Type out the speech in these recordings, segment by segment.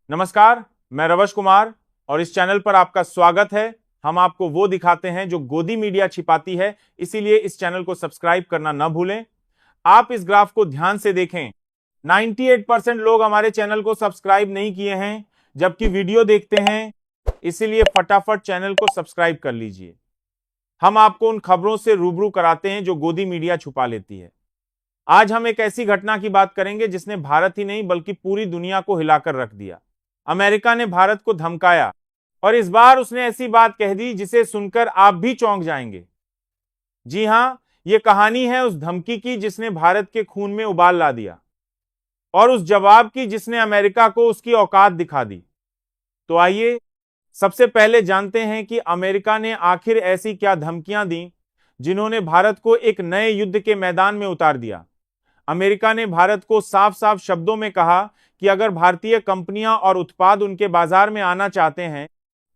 नमस्कार, मैं रवश कुमार और इस चैनल पर आपका स्वागत है। हम आपको वो दिखाते हैं जो गोदी मीडिया छिपाती है, इसीलिए इस चैनल को सब्सक्राइब करना न भूलें। आप इस ग्राफ को ध्यान से देखें। 98% लोग हमारे चैनल को सब्सक्राइब नहीं किए हैं, जबकि वीडियो देखते हैं, इसीलिए फटाफट चैनल को सब्सक्राइब कर लीजिए। हम आपको उन खबरों से रूबरू कराते हैं जो गोदी मीडिया छुपा लेती है। आज हम एक ऐसी घटना की बात करेंगे जिसने भारत ही नहीं बल्कि पूरी दुनिया को हिलाकर रख दिया। अमेरिका ने भारत को धमकाया और इस बार उसने ऐसी बात कह दी जिसे सुनकर आप भी चौंक जाएंगे। जी हां, यह कहानी है उस धमकी की जिसने भारत के खून में उबाल ला दिया और उस जवाब की जिसने अमेरिका को उसकी औकात दिखा दी। तो आइए सबसे पहले जानते हैं कि अमेरिका ने आखिर ऐसी क्या धमकियां दी जिन्होंने भारत को एक नए युद्ध के मैदान में उतार दिया। अमेरिका ने भारत को साफ साफ शब्दों में कहा कि अगर भारतीय कंपनियां और उत्पाद उनके बाजार में आना चाहते हैं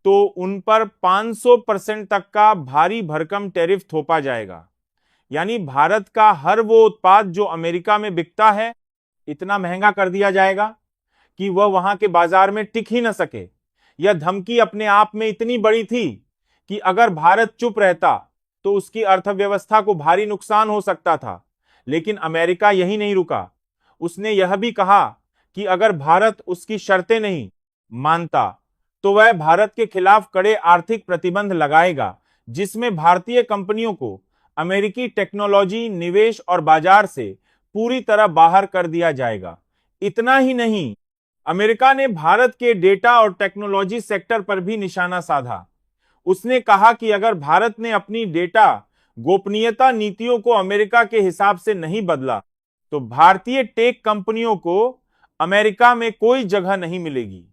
तो उन पर 500% तक का भारी भरकम टैरिफ थोपा जाएगा। यानी भारत का हर वो उत्पाद जो अमेरिका में बिकता है इतना महंगा कर दिया जाएगा कि वह वहां के बाजार में टिक ही न सके। यह धमकी अपने आप में इतनी बड़ी थी कि अगर भारत चुप रहता तो उसकी अर्थव्यवस्था को भारी नुकसान हो सकता था। लेकिन अमेरिका यही नहीं रुका, उसने यह भी कहा कि अगर भारत उसकी शर्तें नहीं मानता तो वह भारत के खिलाफ कड़े आर्थिक प्रतिबंध लगाएगा, जिसमें भारतीय कंपनियों को अमेरिकी टेक्नोलॉजी, निवेश और बाजार से पूरी तरह बाहर कर दिया जाएगा। इतना ही नहीं, अमेरिका ने भारत के डेटा और टेक्नोलॉजी सेक्टर पर भी निशाना साधा। उसने कहा कि अगर भारत ने अपनी डेटा गोपनीयता नीतियों को अमेरिका के हिसाब से नहीं बदला तो भारतीय टेक कंपनियों को अमेरिका में कोई जगह नहीं मिलेगी।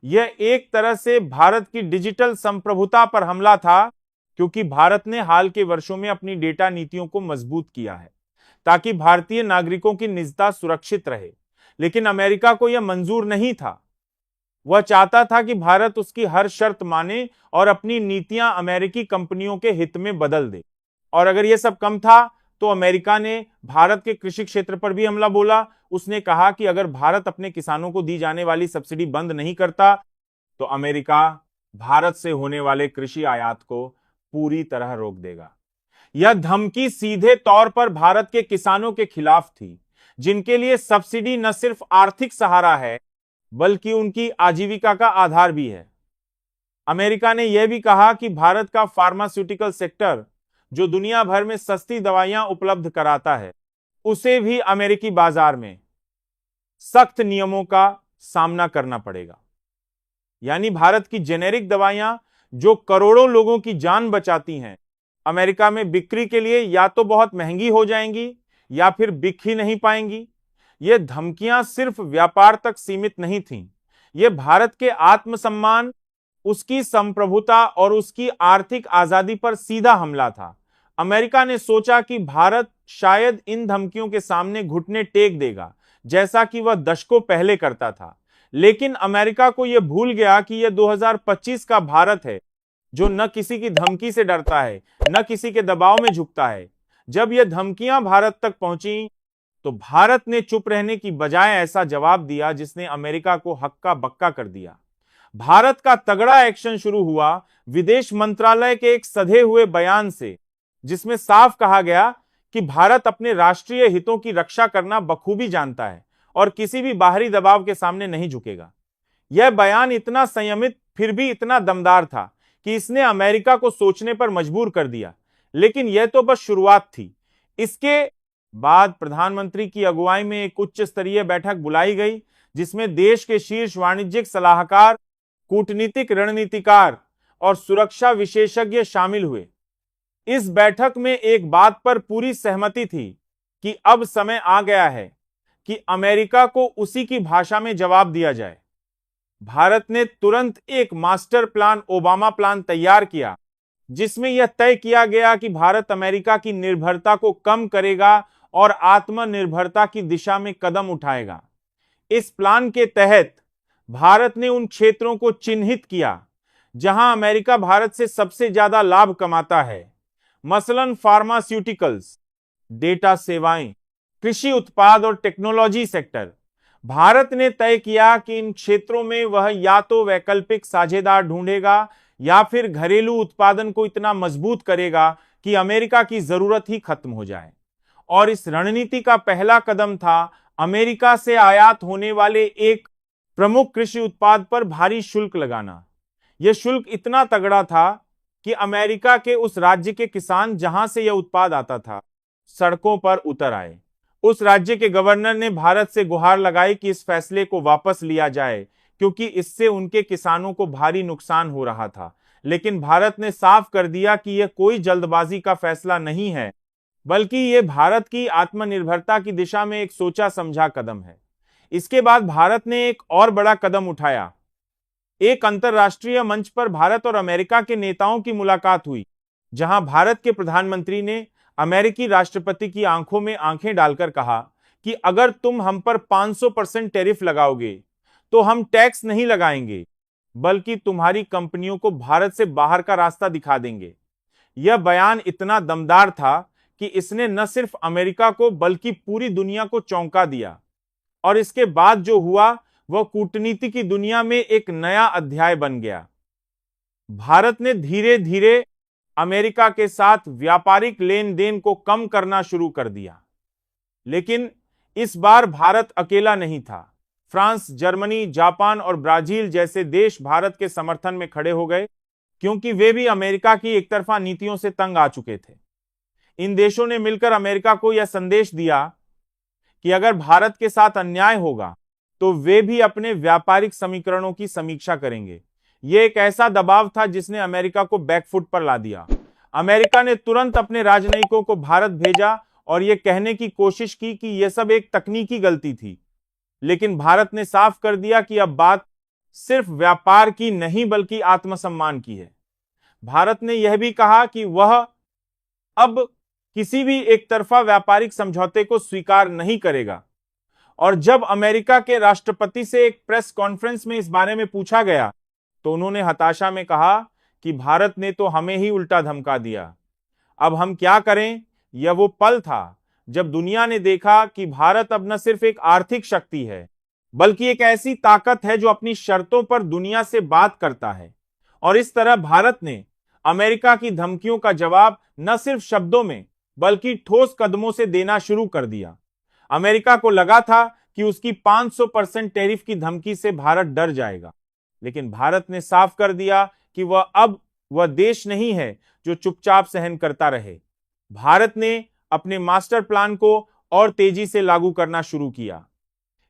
यह एक तरह से भारत की डिजिटल संप्रभुता पर हमला था, क्योंकि भारत ने हाल के वर्षों में अपनी डेटा नीतियों को मजबूत किया है ताकि भारतीय नागरिकों की निजता सुरक्षित रहे। लेकिन अमेरिका को यह मंजूर नहीं था। वह चाहता था कि भारत उसकी हर शर्त माने और अपनी नीतियां अमेरिकी कंपनियों के हित में बदल दे। और अगर यह सब कम था तो अमेरिका ने भारत के कृषि क्षेत्र पर भी हमला बोला। उसने कहा कि अगर भारत अपने किसानों को दी जाने वाली सब्सिडी बंद नहीं करता तो अमेरिका भारत से होने वाले कृषि आयात को पूरी तरह रोक देगा। यह धमकी सीधे तौर पर भारत के किसानों के खिलाफ थी, जिनके लिए सब्सिडी न सिर्फ आर्थिक सहारा है बल्कि उनकी आजीविका का आधार भी है। अमेरिका ने यह भी कहा कि भारत का फार्मास्यूटिकल सेक्टर, जो दुनिया भर में सस्ती दवाइयां उपलब्ध कराता है, उसे भी अमेरिकी बाजार में सख्त नियमों का सामना करना पड़ेगा। यानी भारत की जेनेरिक दवाइयां जो करोड़ों लोगों की जान बचाती हैं, अमेरिका में बिक्री के लिए या तो बहुत महंगी हो जाएंगी या फिर बिक ही नहीं पाएंगी। ये धमकियां सिर्फ व्यापार तक सीमित नहीं थीं, ये भारत के आत्मसम्मान, उसकी संप्रभुता और उसकी आर्थिक आजादी पर सीधा हमला था। अमेरिका ने सोचा कि भारत शायद इन धमकियों के सामने घुटने टेक देगा, जैसा कि वह दशकों पहले करता था। लेकिन अमेरिका को यह भूल गया कि यह 2025 का भारत है, जो न किसी की धमकी से डरता है, न किसी के दबाव में झुकता है। जब यह धमकियां भारत तक पहुंची तो भारत ने चुप रहने की बजाय ऐसा जवाब दिया जिसने अमेरिका को हक्का बक्का कर दिया। भारत का तगड़ा एक्शन शुरू हुआ विदेश मंत्रालय के एक सधे हुए बयान से, जिसमें साफ कहा गया कि भारत अपने राष्ट्रीय हितों की रक्षा करना बखूबी जानता है और किसी भी बाहरी दबाव के सामने नहीं झुकेगा। यह बयान इतना संयमित फिर भी इतना दमदार था कि इसने अमेरिका को सोचने पर मजबूर कर दिया। लेकिन यह तो बस शुरुआत थी। इसके बाद प्रधानमंत्री की अगुवाई में एक उच्च स्तरीय बैठक बुलाई गई, जिसमें देश के शीर्ष वाणिज्यिक सलाहकार, कूटनीतिक रणनीतिकार और सुरक्षा विशेषज्ञ शामिल हुए। इस बैठक में एक बात पर पूरी सहमति थी कि अब समय आ गया है कि अमेरिका को उसी की भाषा में जवाब दिया जाए। भारत ने तुरंत एक मास्टर प्लान, ओबामा प्लान तैयार किया, जिसमें यह तय किया गया कि भारत अमेरिका की निर्भरता को कम करेगा और आत्मनिर्भरता की दिशा में कदम उठाएगा। इस प्लान के तहत भारत ने उन क्षेत्रों को चिन्हित किया जहां अमेरिका भारत से सबसे ज्यादा लाभ कमाता है, मसलन फार्मास्यूटिकल्स, डेटा सेवाएं, कृषि उत्पाद और टेक्नोलॉजी सेक्टर। भारत ने तय किया कि इन क्षेत्रों में वह या तो वैकल्पिक साझेदार ढूंढेगा या फिर घरेलू उत्पादन को इतना मजबूत करेगा कि अमेरिका की जरूरत ही खत्म हो जाए। और इस रणनीति का पहला कदम था अमेरिका से आयात होने वाले एक प्रमुख कृषि उत्पाद पर भारी शुल्क लगाना। यह शुल्क इतना तगड़ा था कि अमेरिका के उस राज्य के किसान जहां से यह उत्पाद आता था, सड़कों पर उतर आए। उस राज्य के गवर्नर ने भारत से गुहार लगाई कि इस फैसले को वापस लिया जाए, क्योंकि इससे उनके किसानों को भारी नुकसान हो रहा था। लेकिन भारत ने साफ कर दिया कि यह कोई जल्दबाजी का फैसला नहीं है, बल्कि यह भारत की आत्मनिर्भरता की दिशा में एक सोचा समझा कदम है। इसके बाद भारत ने एक और बड़ा कदम उठाया। एक अंतर्राष्ट्रीय मंच पर भारत और अमेरिका के नेताओं की मुलाकात हुई, जहां भारत के प्रधानमंत्री ने अमेरिकी राष्ट्रपति की आंखों में आंखें डालकर कहा कि अगर तुम हम पर 500% टैरिफ लगाओगे तो हम टैक्स नहीं लगाएंगे, बल्कि तुम्हारी कंपनियों को भारत से बाहर का रास्ता दिखा देंगे। यह बयान इतना दमदार था कि इसने न सिर्फ अमेरिका को बल्कि पूरी दुनिया को चौंका दिया। और इसके बाद जो हुआ वह कूटनीति की दुनिया में एक नया अध्याय बन गया। भारत ने धीरे धीरे अमेरिका के साथ व्यापारिक लेन देन को कम करना शुरू कर दिया। लेकिन इस बार भारत अकेला नहीं था। फ्रांस, जर्मनी, जापान और ब्राजील जैसे देश भारत के समर्थन में खड़े हो गए, क्योंकि वे भी अमेरिका की एकतरफा नीतियों से तंग आ चुके थे। इन देशों ने मिलकर अमेरिका को यह संदेश दिया कि अगर भारत के साथ अन्याय होगा तो वे भी अपने व्यापारिक समीकरणों की समीक्षा करेंगे। यह एक ऐसा दबाव था जिसने अमेरिका को बैकफुट पर ला दिया। अमेरिका ने तुरंत अपने राजनयिकों को भारत भेजा और यह कहने की कोशिश की कि यह सब एक तकनीकी गलती थी। लेकिन भारत ने साफ कर दिया कि अब बात सिर्फ व्यापार की नहीं बल्कि आत्मसम्मान की है। भारत ने यह भी कहा कि वह अब किसी भी एक तरफा व्यापारिक समझौते को स्वीकार नहीं करेगा। और जब अमेरिका के राष्ट्रपति से एक प्रेस कॉन्फ्रेंस में इस बारे में पूछा गया तो उन्होंने हताशा में कहा कि भारत ने तो हमें ही उल्टा धमका दिया, अब हम क्या करें। यह वो पल था जब दुनिया ने देखा कि भारत अब न सिर्फ एक आर्थिक शक्ति है, बल्कि एक ऐसी ताकत है जो अपनी शर्तों पर दुनिया से बात करता है। और इस तरह भारत ने अमेरिका की धमकियों का जवाब न सिर्फ शब्दों में बल्कि ठोस कदमों से देना शुरू कर दिया। अमेरिका को लगा था कि उसकी 500% टैरिफ की धमकी से भारत डर जाएगा, लेकिन भारत ने साफ कर दिया कि वह देश नहीं है जो चुपचाप सहन करता रहे। भारत ने अपने मास्टर प्लान को और तेजी से लागू करना शुरू किया।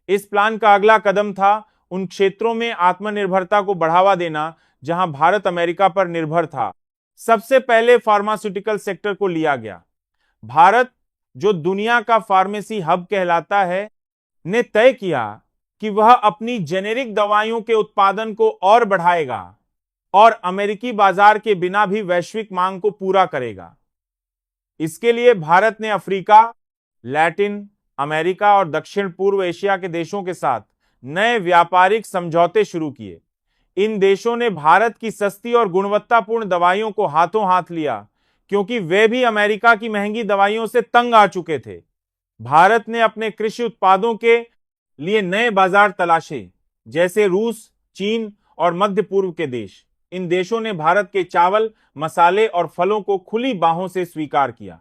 इस प्लान का अगला कदम था उन क्षेत्रों में आत्मनिर्भरता को बढ़ावा देना जहां भारत अमेरिका पर निर्भर था। सबसे पहले फार्मास्यूटिकल सेक्टर को लिया गया। भारत, जो दुनिया का फार्मेसी हब कहलाता है, ने तय किया कि वह अपनी जेनेरिक दवाइयों के उत्पादन को और बढ़ाएगा और अमेरिकी बाजार के बिना भी वैश्विक मांग को पूरा करेगा। इसके लिए भारत ने अफ्रीका, लैटिन अमेरिका और दक्षिण पूर्व एशिया के देशों के साथ नए व्यापारिक समझौते शुरू किए। इन देशों ने भारत की सस्ती और गुणवत्तापूर्ण दवाइयों को हाथों हाथ लिया, क्योंकि वे भी अमेरिका की महंगी दवाइयों से तंग आ चुके थे। भारत ने अपने कृषि उत्पादों के लिए नए बाजार तलाशे, जैसे रूस, चीन और मध्य पूर्व के देश। इन देशों ने भारत के चावल, मसाले और फलों को खुली बाहों से स्वीकार किया।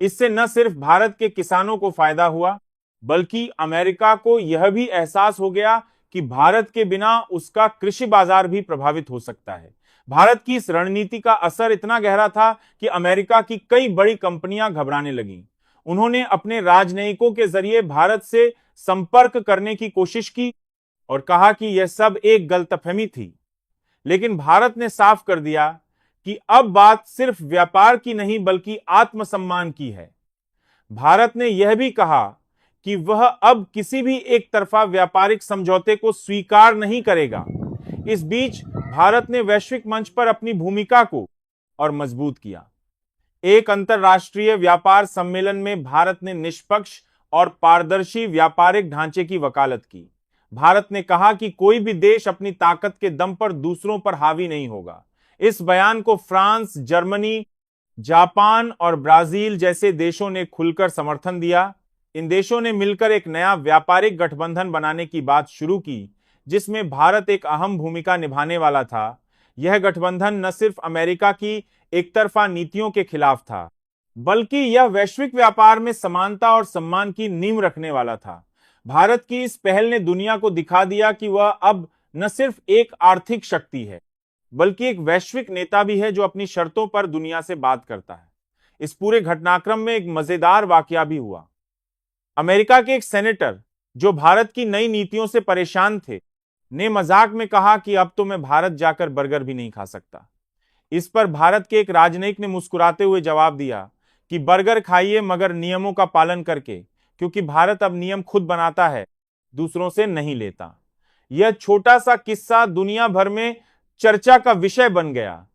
इससे न सिर्फ भारत के किसानों को फायदा हुआ, बल्कि अमेरिका को यह भी एहसास हो गया कि भारत के बिना उसका कृषि बाजार भी प्रभावित हो सकता है। भारत की इस रणनीति का असर इतना गहरा था कि अमेरिका की कई बड़ी कंपनियां घबराने लगीं। उन्होंने अपने राजनयिकों के जरिए भारत से संपर्क करने की कोशिश की और कहा कि यह सब एक गलतफहमी थी। लेकिन भारत ने साफ कर दिया कि अब बात सिर्फ व्यापार की नहीं बल्कि आत्मसम्मान की है। भारत ने यह भी कहा कि वह अब किसी भी एक तरफा व्यापारिक समझौते को स्वीकार नहीं करेगा। इस बीच भारत ने वैश्विक मंच पर अपनी भूमिका को और मजबूत किया। एक अंतर्राष्ट्रीय व्यापार सम्मेलन में भारत ने निष्पक्ष और पारदर्शी व्यापारिक ढांचे की वकालत की। भारत ने कहा कि कोई भी देश अपनी ताकत के दम पर दूसरों पर हावी नहीं होगा। इस बयान को फ्रांस, जर्मनी, जापान और ब्राजील जैसे देशों ने खुलकर समर्थन दिया। इन देशों ने मिलकर एक नया व्यापारिक गठबंधन बनाने की बात शुरू की, जिसमें भारत एक अहम भूमिका निभाने वाला था। यह गठबंधन न सिर्फ अमेरिका की एकतरफा नीतियों के खिलाफ था, बल्कि यह वैश्विक व्यापार में समानता और सम्मान की नींव रखने वाला था। भारत की इस पहल ने दुनिया को दिखा दिया कि वह अब न सिर्फ एक आर्थिक शक्ति है, बल्कि एक वैश्विक नेता भी है जो अपनी शर्तों पर दुनिया से बात करता है। इस पूरे घटनाक्रम में एक मजेदार वाकया भी हुआ। अमेरिका के एक सेनेटर, जो भारत की नई नीतियों से परेशान थे, ने मजाक में कहा कि अब तो मैं भारत जाकर बर्गर भी नहीं खा सकता। इस पर भारत के एक राजनयिक ने मुस्कुराते हुए जवाब दिया कि बर्गर खाइए, मगर नियमों का पालन करके, क्योंकि भारत अब नियम खुद बनाता है, दूसरों से नहीं लेता। यह छोटा सा किस्सा दुनिया भर में चर्चा का विषय बन गया,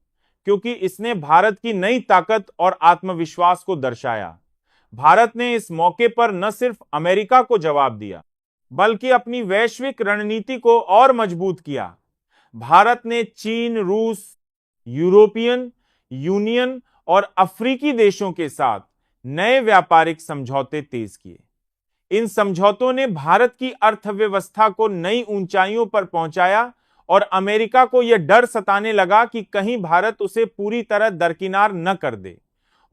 क्योंकि इसने भारत की नई ताकत और आत्मविश्वास को दर्शाया। भारत ने इस मौके पर न सिर्फ अमेरिका को जवाब दिया, बल्कि अपनी वैश्विक रणनीति को और मजबूत किया। भारत ने चीन, रूस, यूरोपियन यूनियन और अफ्रीकी देशों के साथ नए व्यापारिक समझौते तेज किए। इन समझौतों ने भारत की अर्थव्यवस्था को नई ऊंचाइयों पर पहुंचाया और अमेरिका को यह डर सताने लगा कि कहीं भारत उसे पूरी तरह दरकिनार न कर दे।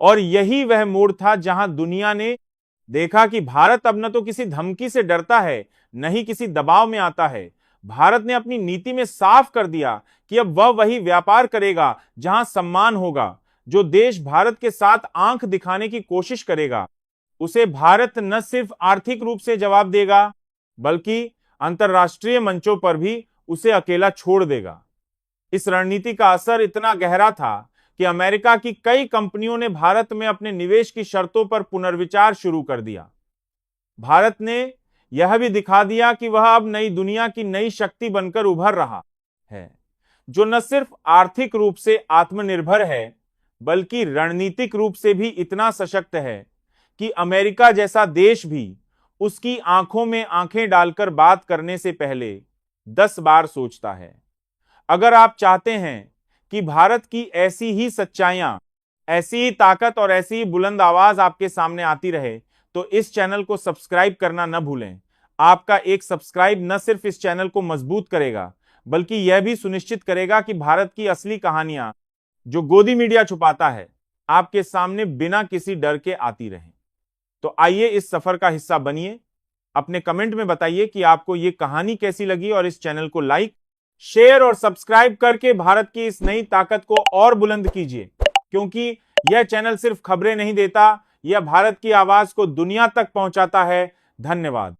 और यही वह मोड़ था जहां दुनिया ने देखा कि भारत अब न तो किसी धमकी से डरता है, न ही किसी दबाव में आता है। भारत ने अपनी नीति में साफ कर दिया कि अब वह वही व्यापार करेगा जहां सम्मान होगा। जो देश भारत के साथ आंख दिखाने की कोशिश करेगा, उसे भारत न सिर्फ आर्थिक रूप से जवाब देगा, बल्कि अंतर्राष्ट्रीय मंचों पर भी उसे अकेला छोड़ देगा। इस रणनीति का असर इतना गहरा था कि अमेरिका की कई कंपनियों ने भारत में अपने निवेश की शर्तों पर पुनर्विचार शुरू कर दिया। भारत ने यह भी दिखा दिया कि वह अब नई दुनिया की नई शक्ति बनकर उभर रहा है, जो न सिर्फ आर्थिक रूप से आत्मनिर्भर है, बल्कि रणनीतिक रूप से भी इतना सशक्त है कि अमेरिका जैसा देश भी उसकी आंखों में आंखें डालकर बात करने से पहले 10 बार सोचता है। अगर आप चाहते हैं कि भारत की ऐसी ही सच्चाइयां, ऐसी ही ताकत और ऐसी ही बुलंद आवाज आपके सामने आती रहे, तो इस चैनल को सब्सक्राइब करना न भूलें। आपका एक सब्सक्राइब न सिर्फ इस चैनल को मजबूत करेगा, बल्कि यह भी सुनिश्चित करेगा कि भारत की असली कहानियां, जो गोदी मीडिया छुपाता है, आपके सामने बिना किसी डर के आती रहें। तो आइए इस सफर का हिस्सा बनिए। अपने कमेंट में बताइए कि आपको यह कहानी कैसी लगी, और इस चैनल को लाइक, शेयर और सब्सक्राइब करके भारत की इस नई ताकत को और बुलंद कीजिए, क्योंकि यह चैनल सिर्फ खबरें नहीं देता, यह भारत की आवाज को दुनिया तक पहुंचाता है। धन्यवाद।